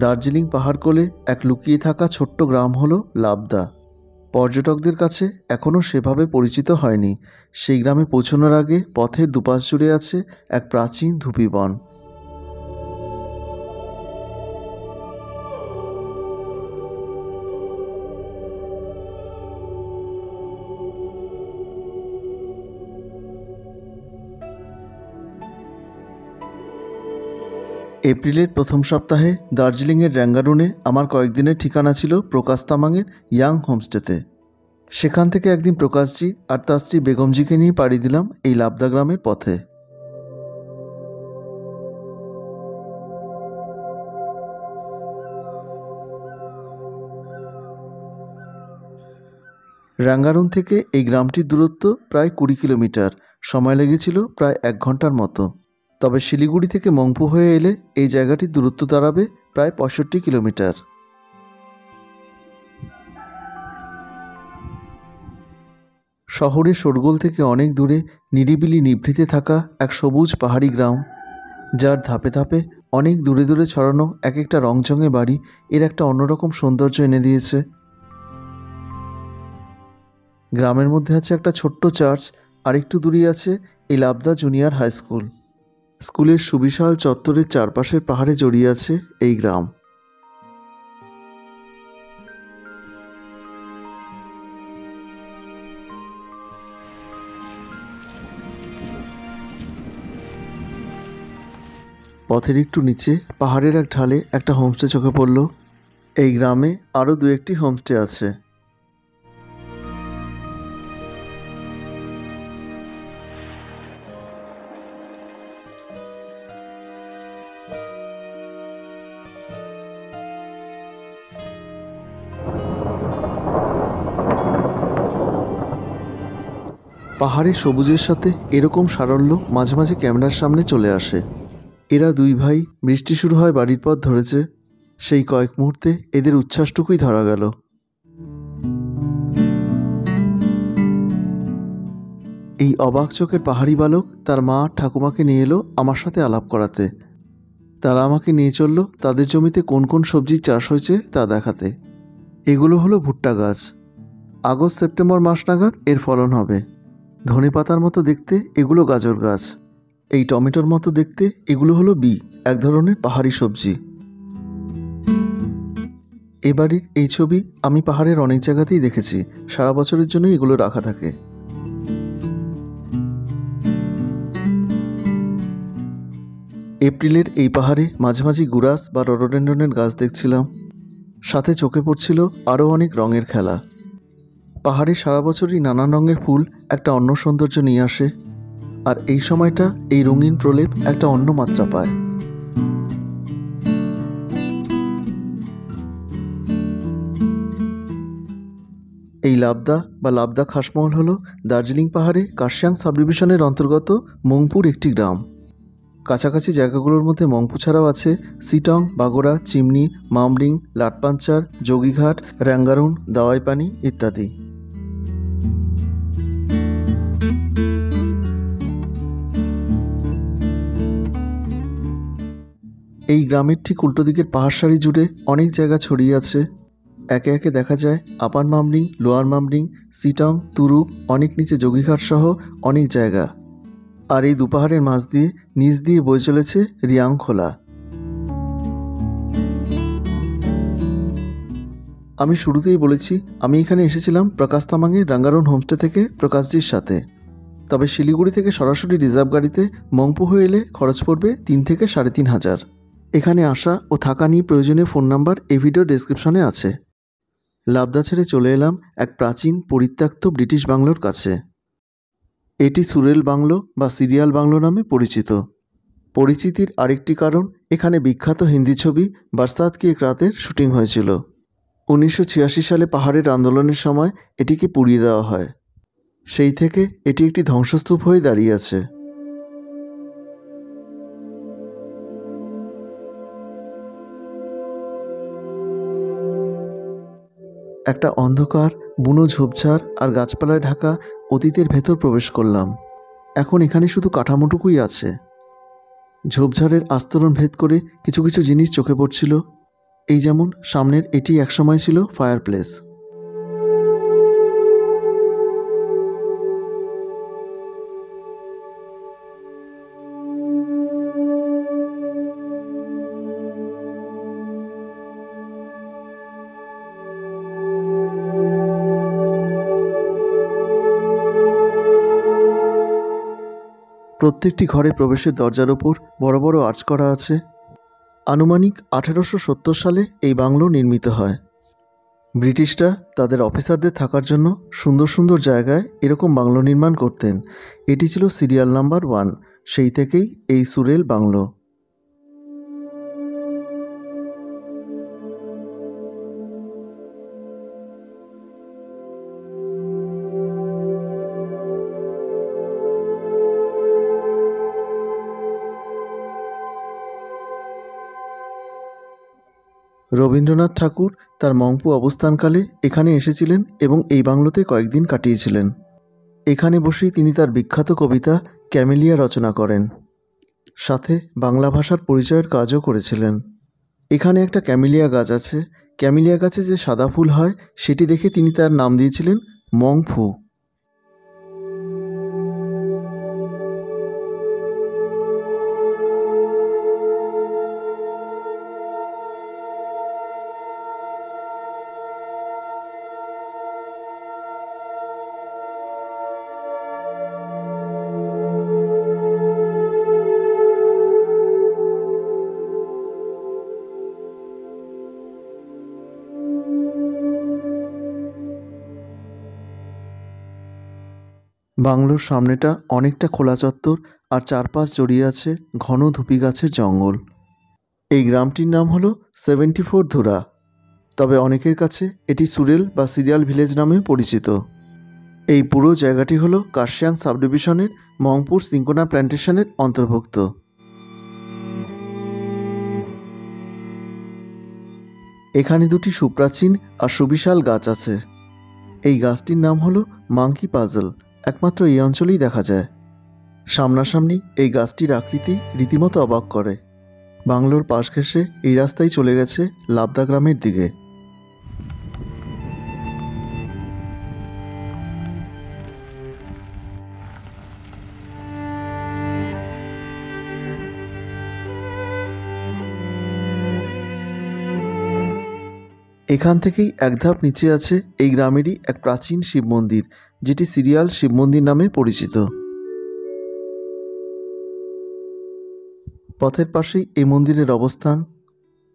দার্জিলিং পাহাড়কোলে এক লুকিয়ে থাকা ছোট্ট গ্রাম হলো লাবদা। পর্যটকদের কাছে এখনও সেভাবে পরিচিত হয়নি। সেই গ্রামে পৌঁছানোর আগে পথের দুপাশ জুড়ে আছে এক প্রাচীন ধুপি বন। এপ্রিলের প্রথম সপ্তাহে দার্জিলিংয়ের র্যাঙ্গারুনে আমার কয়েকদিনের ঠিকানা ছিল প্রকাশ তামাংয়ের ইয়াং হোমস্টেতে। সেখান থেকে একদিন প্রকাশজি আর তার স্ত্রী বেগমজিকে নিয়ে পাড়ি দিলাম এই লাবদা গ্রামের পথে। র্যাঙ্গারুন থেকে এই গ্রামটির দূরত্ব প্রায় 20 কিলোমিটার। সময় লেগেছিল প্রায় 1 ঘন্টার মতো। তবে শিলিগুড়ি থেকে মংপু হয়ে এলে এই জায়গাটির দূরত্ব দাঁড়াবে প্রায় 65 কিলোমিটার। শহরের শোরগোল থেকে অনেক দূরে নিরিবিলি নিভৃতে থাকা এক সবুজ পাহাড়ি গ্রাম, যার ধাপে ধাপে অনেক দূরে দূরে ছড়ানো এক একটা রংচঙে বাড়ি এর একটা অন্যরকম সৌন্দর্য এনে দিয়েছে। গ্রামের মধ্যে আছে একটা ছোট্ট চার্চ, আর একটু দূরে আছে এই লাবদা জুনিয়র হাই স্কুল। স্কুলের সুবিশাল চত্বরের চারপাশের পাহাড়ে জড়িয়ে আছে এই গ্রাম। পথের একটু নিচে পাহাড়ের এক ঢালে একটা হোমস্টে চোখে পড়ল। এই গ্রামে আরও 2-1টি হোমস্টে আছে। পাহাড়ের সবুজের সাথে এরকম সারল্য মাঝে মাঝে ক্যামেরার সামনে চলে আসে। এরা 2 ভাই, বৃষ্টি শুরু হয় বাড়ির পথ ধরেছে। সেই কয়েক মুহূর্তে এদের উচ্ছ্বাসটুকুই ধরা গেল। এই অবাক চোখের পাহাড়ি বালক তার মা ঠাকুমাকে নিয়ে এলো আমার সাথে আলাপ করাতে। তারা আমাকে নিয়ে চলল তাদের জমিতে কোন কোন সবজির চাষ হয়েছে তা দেখাতে। এগুলো হলো ভুট্টা গাছ। আগস্ট-সেপ্টেম্বর মাস নাগাদ এর ফলন হবে। ধনেপাতার মতো দেখতে এগুলো গাজর গাছ। এই টমেটোর মতো দেখতে এগুলো হলো বি, এক ধরনের পাহাড়ি সবজি। এবাড়ির এই ছবি আমি পাহাড়ের অনেক জায়গাতেই দেখেছি। সারা বছরের জন্য এগুলো রাখা থাকে। এপ্রিলের এই পাহাড়ে মাঝে মাঝে গুরাস বা রডোডেন্ড্রনের গাছ দেখছিলাম। সাথে চোখে পড়ছিল আরও অনেক রঙের খেলা। পাহাড়ে সারা বছরই নানান রঙের ফুল একটা অন্য সৌন্দর্য নিয়ে আসে, আর এই সময়টা এই রঙিন প্রলেপ একটা অন্য মাত্রা পায়। এই লাবদা বা লাবদা খাসমহল হল দার্জিলিং পাহাড়ে কার্শিয়াং সাব ডিভিশনের অন্তর্গত মংপুর একটি গ্রাম। কাছাকাছি জায়গাগুলোর মধ্যে মংপু ছাড়াও আছে সিটং, বাগোড়া, চিমনি, মামরিং, লাটপাঞ্চার, যোগীঘাট, র্যাঙ্গারুন, দাওয়াইপানি ইত্যাদি। এই গ্রামের ঠিক উল্টো দিকের পাহাড় সারি জুড়ে অনেক জায়গা ছড়িয়ে আছে। একে একে দেখা যায় আপার মামরিং, লোয়ার মামরিং, সিটং, তুরুক, অনেক নিচে যোগীঘাট সহ অনেক জায়গা। আর এই দুপাহাড়ের মাঝ দিয়ে নিচ দিয়ে বয়ে চলেছে রিয়াং খোলা। আমি শুরুতেই বলেছি আমি এখানে এসেছিলাম প্রকাশ তামাংয়ের রাঙ্গারুন হোমস্টে থেকে প্রকাশজির সাথে। তবে শিলিগুড়ি থেকে সরাসরি রিজার্ভ গাড়িতে মংপু হয়ে এলে খরচ পড়বে 3 থেকে 3,500। এখানে আসা ও থাকা নিয়ে প্রয়োজনীয় ফোন নাম্বার এই ভিডিও ডেসক্রিপশনে আছে। লাবদা ছেড়ে চলে এলাম এক প্রাচীন পরিত্যক্ত ব্রিটিশ বাংলোর কাছে। এটি সুরেল বাংলো বা সিরিয়াল বাংলো নামে পরিচিত। পরিচিতির আরেকটি কারণ, এখানে বিখ্যাত হিন্দি ছবি বরসাত কি এক রাতের শুটিং হয়েছিল। 1986 সালে পাহাড়ের আন্দোলনের সময় এটিকে পুড়িয়ে দেওয়া হয়। সেই থেকে এটি একটি ধ্বংসস্তূপ হয়ে দাঁড়িয়ে আছে। একটা অন্ধকার বুনো ঝোপঝাড় আর গাছপালায় ঢাকা অতীতের ভেতর প্রবেশ করলাম। এখন এখানে শুধু কাঠামোটুকুই আছে। ঝোপঝাড়ের আস্তরণ ভেদ করে কিছু কিছু জিনিস চোখে পড়ছিল। এই যেমন সামনের এটি একসময় ছিল ফায়ার প্লেস। প্রত্যেকটি ঘরে প্রবেশের দরজার ওপর বড় বড় আর্চ করা আছে। আনুমানিক 1870 সালে এই বাংলো নির্মিত হয়। ব্রিটিশরা তাদের অফিসারদের থাকার জন্য সুন্দর সুন্দর জায়গায় এরকম বাংলো নির্মাণ করতেন। এটি ছিল সিরিয়াল নাম্বার 1, সেই থেকেই এই সুরেল বাংলো। রবীন্দ্রনাথ ঠাকুর তার মংপু অবস্থানকালে এখানে এসেছিলেন এবং এই বাংলোতে কয়েকদিন কাটিয়েছিলেন। এখানে বসেই তিনি তার বিখ্যাত কবিতা ক্যামেলিয়া রচনা করেন। সাথে বাংলা ভাষার পরিচয়ের কাজও করেছিলেন। এখানে একটা ক্যামেলিয়া গাছ আছে। ক্যামেলিয়া গাছে যে সাদা ফুল হয় সেটি দেখে তিনি তার নাম দিয়েছিলেন মংফু। বাংলোর সামনেটা অনেকটা খোলা চত্বর আর চারপাশ জড়িয়ে আছে ঘন ধুপি গাছের জঙ্গল। এই গ্রামটির নাম হলো 74 ধুরা, তবে অনেকের কাছে এটি সুরেল বা সিরিয়াল ভিলেজ নামেও পরিচিত। এই পুরো জায়গাটি হলো কার্শিয়াং সাব ডিভিশনের মংপুর সিঙ্কোনা প্ল্যান্টেশনের অন্তর্ভুক্ত। এখানে দুটি সুপ্রাচীন আর সুবিশাল গাছ আছে। এই গাছটির নাম হলো মাংকি পাজল, একমাত্র এই অঞ্চলেই দেখা যায়। সামনাসামনি এই গাছটির আকৃতি রীতিমতো অবাক করে। বাংলোর পাশ ঘেঁষে এই রাস্তায় চলে গেছে লাবদা গ্রামের দিকে। এখান থেকেই এক ধাপ নিচে আছে এই গ্রামেরই এক প্রাচীন শিব মন্দির, যেটি সিরিয়াল শিব মন্দির নামে পরিচিত। পথের পাশেই এই মন্দিরের অবস্থান।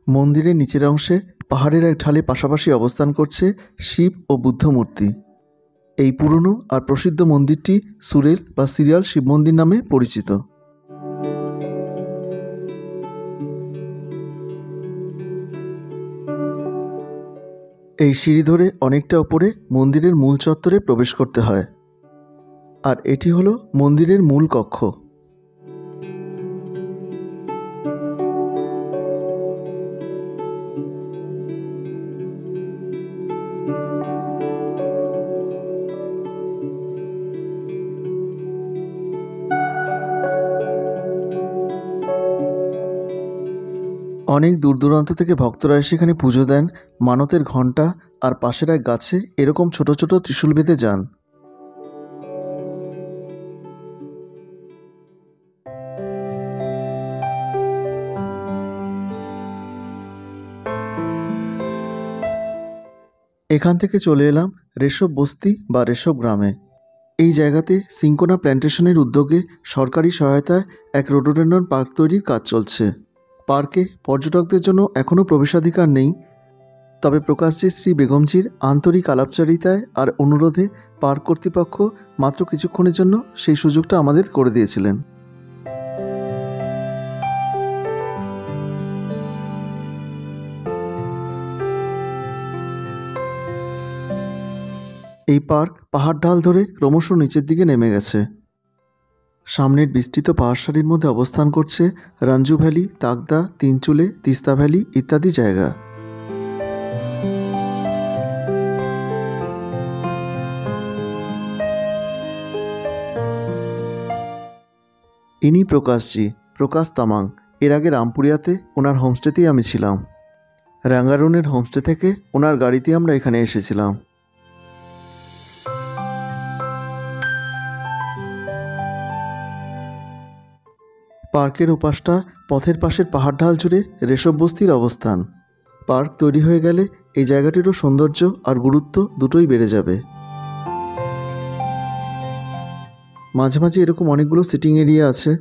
মন্দিরের নিচের অংশে পাহাড়ের এক ঢালে পাশাপাশি অবস্থান করছে শিব ও বুদ্ধ মূর্তি। এই পুরনো আর প্রসিদ্ধ মন্দিরটি সুরেল বা সিরিয়াল শিব মন্দির নামে পরিচিত। এই সিঁড়ি ধরে অনেকটা ওপরে মন্দিরের মূল চত্বরে প্রবেশ করতে হয়, আর এটি হলো মন্দিরের মূল কক্ষ। অনেক দূর দূরান্ত থেকে ভক্তরা এসে এখানে পুজো দেন, মানতের ঘণ্টা আর পাশের এক গাছে এরকম ছোট ছোট ত্রিশূল বেঁধে যান। এখান থেকে চলে এলাম রেশব বস্তি বা রেশব গ্রামে। এই জায়গাতে সিঙ্কোনা প্ল্যান্টেশনের উদ্যোগে সরকারি সহায়তায় এক রোডোডেন্ড্রন পার্ক তৈরির কাজ চলছে। পার্কে পর্যটকদের জন্য এখনও প্রবেশাধিকার নেই, তবে প্রকাশজি শ্রী বেগমজির আন্তরিক আলাপচারিতায় আর অনুরোধে পার্ক কর্তৃপক্ষ মাত্র কিছুক্ষণের জন্য সেই সুযোগটা আমাদের করে দিয়েছিলেন। এই পার্ক পাহাড় ঢাল ধরে ক্রমশ নিচের দিকে নেমে গেছে। সামনের বিস্তৃত পাহাড় সারির মধ্যে অবস্থান করছে রাঞ্জু ভ্যালি, তাকদা, তিনচুলে, তিস্তা ভ্যালি ইত্যাদি জায়গা। ইনি প্রকাশজি, প্রকাশ তামাং। এর আগে রামপুরিয়াতে ওনার হোমস্টেতেই আমি ছিলাম। রাঙ্গারুনের হোমস্টে থেকে ওনার গাড়িতে আমরা এখানে এসেছিলাম। পার্কের ওপাশটা পথের পাশের পাহাড় ঢাল জুড়ে রেশব বস্তির অবস্থান। পার্ক তৈরি হয়ে গেলে এই জায়গাটিরও সৌন্দর্য আর গুরুত্ব দুটোই বেড়ে যাবে। মাঝে মাঝে এরকম অনেকগুলো সিটিং এরিয়া আছে,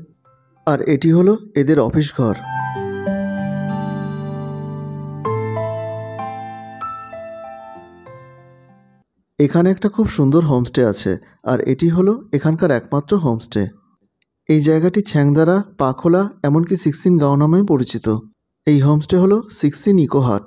আর এটি হলো এদের অফিস ঘর। এখানে একটা খুব সুন্দর হোমস্টে আছে, আর এটি হলো এখানকার একমাত্র হোমস্টে। এই জায়গাটি ছ্যাংদারা, পাখোলা, এমনকি 16 গাঁও নামেও পরিচিত। এই হোমস্টে হলো 16 ইকো হাট।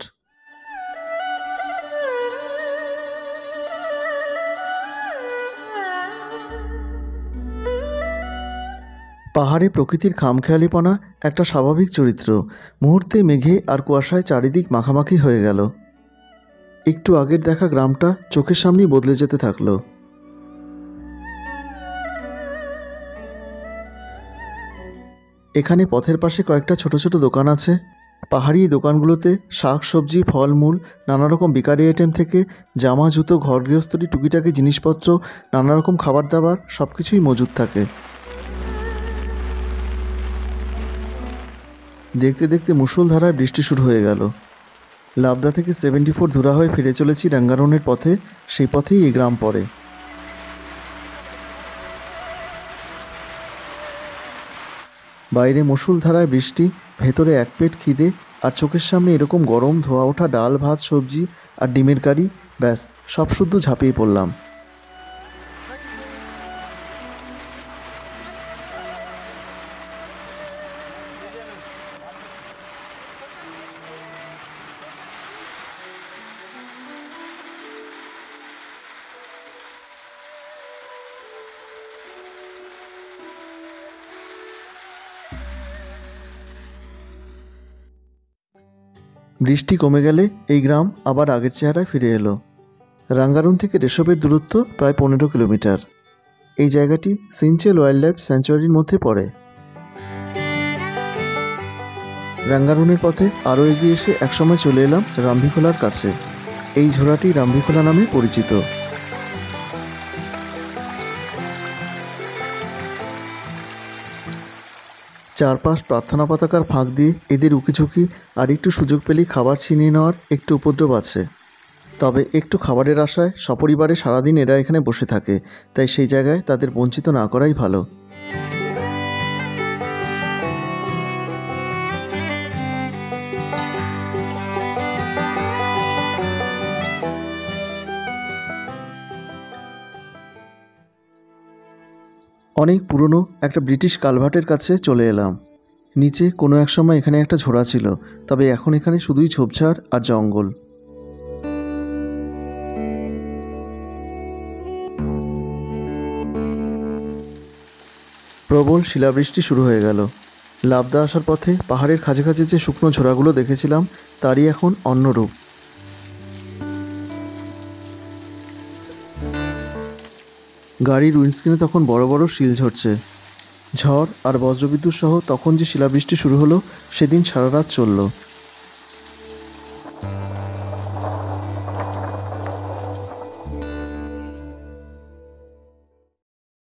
পাহাড়ে প্রকৃতির খামখেয়ালিপনা একটা স্বাভাবিক চরিত্র। মুহূর্তে মেঘে আর কুয়াশায় চারিদিক মাখামাখি হয়ে গেল। একটু আগের দেখা গ্রামটা চোখের সামনেই বদলে যেতে থাকলো। এখানে পথের পাশে কয়েকটা ছোট ছোট দোকান আছে। পাহাড়ি দোকানগুলোতে শাক সবজি, ফলমূল, নানা রকম বেকারি আইটেম থেকে জামা, জুতো, ঘর গৃহস্থলী, টুকিটাকি জিনিসপত্র, নানা রকম খাবার দাবার সব কিছুই মজুদ থাকে। দেখতে দেখতে মুষলধারায় বৃষ্টি শুরু হয়ে গেল। লাবদা থেকে 74 ধুরা হয়ে ফিরে চলেছি রাঙ্গারুনের পথে। সেই পথেই এই গ্রাম পড়ে। বাইরে মুষলধারায় বৃষ্টি, ভেতরে এক পেট খিদে, আর চোখের সামনে এরকম গরম ধোয়া ওঠা ডাল, ভাত, সবজি আর ডিমের কারি। ব্যাস, সব শুদ্ধ ঝাঁপিয়ে পড়লাম। বৃষ্টি কমে গেলে এই গ্রাম আবার আগের চেহারায় ফিরে এলো। রাঙ্গারুন থেকে রেশবের দূরত্ব প্রায় 15 কিলোমিটার। এই জায়গাটি সিনচেল ওয়াইল্ড লাইফ স্যাঞ্চুয়ারির মধ্যে পড়ে। রাঙ্গারুনের পথে আরও এগিয়ে এসে একসময় চলে এলাম রামভিখোলার কাছে। এই ঝোড়াটি রামভিখোলা নামে পরিচিত। চারপাশ প্রার্থনা পতাকার ফাঁক দিয়ে এদের উকিঝুঁকি, আর একটু সুযোগ পেলেই খাবার ছিনিয়ে নেওয়ার একটু উপদ্রব আছে। তবে একটু খাবারের আশায় সপরিবারে সারাদিন এরা এখানে বসে থাকে, তাই সেই জায়গায় তাদের বঞ্চিত না করাই ভালো। অনেক পুরনো একটা ব্রিটিশ কালভার্টের কাছে চলে এলাম। নিচে কোনো এক সময় এখানে একটা ঝোড়া ছিল, তবে এখন এখানে শুধুই ঝোপঝাড় আর জঙ্গল। প্রবল শিলাবৃষ্টি শুরু হয়ে গেল। লাবদা আসার পথে পাহাড়ের খাঁজে খাঁজে যে শুকনো ঝোড়াগুলো দেখেছিলাম তারই এখন অন্য রূপ। গাড়ির উইন্ডস্ক্রিনে তখন বড় বড় শিল ঝরছে। ঝড় আর বজ্রবিদ্যুৎ সহ তখন যে শিলাবৃষ্টি শুরু হলো সেদিন সারা রাত চলল।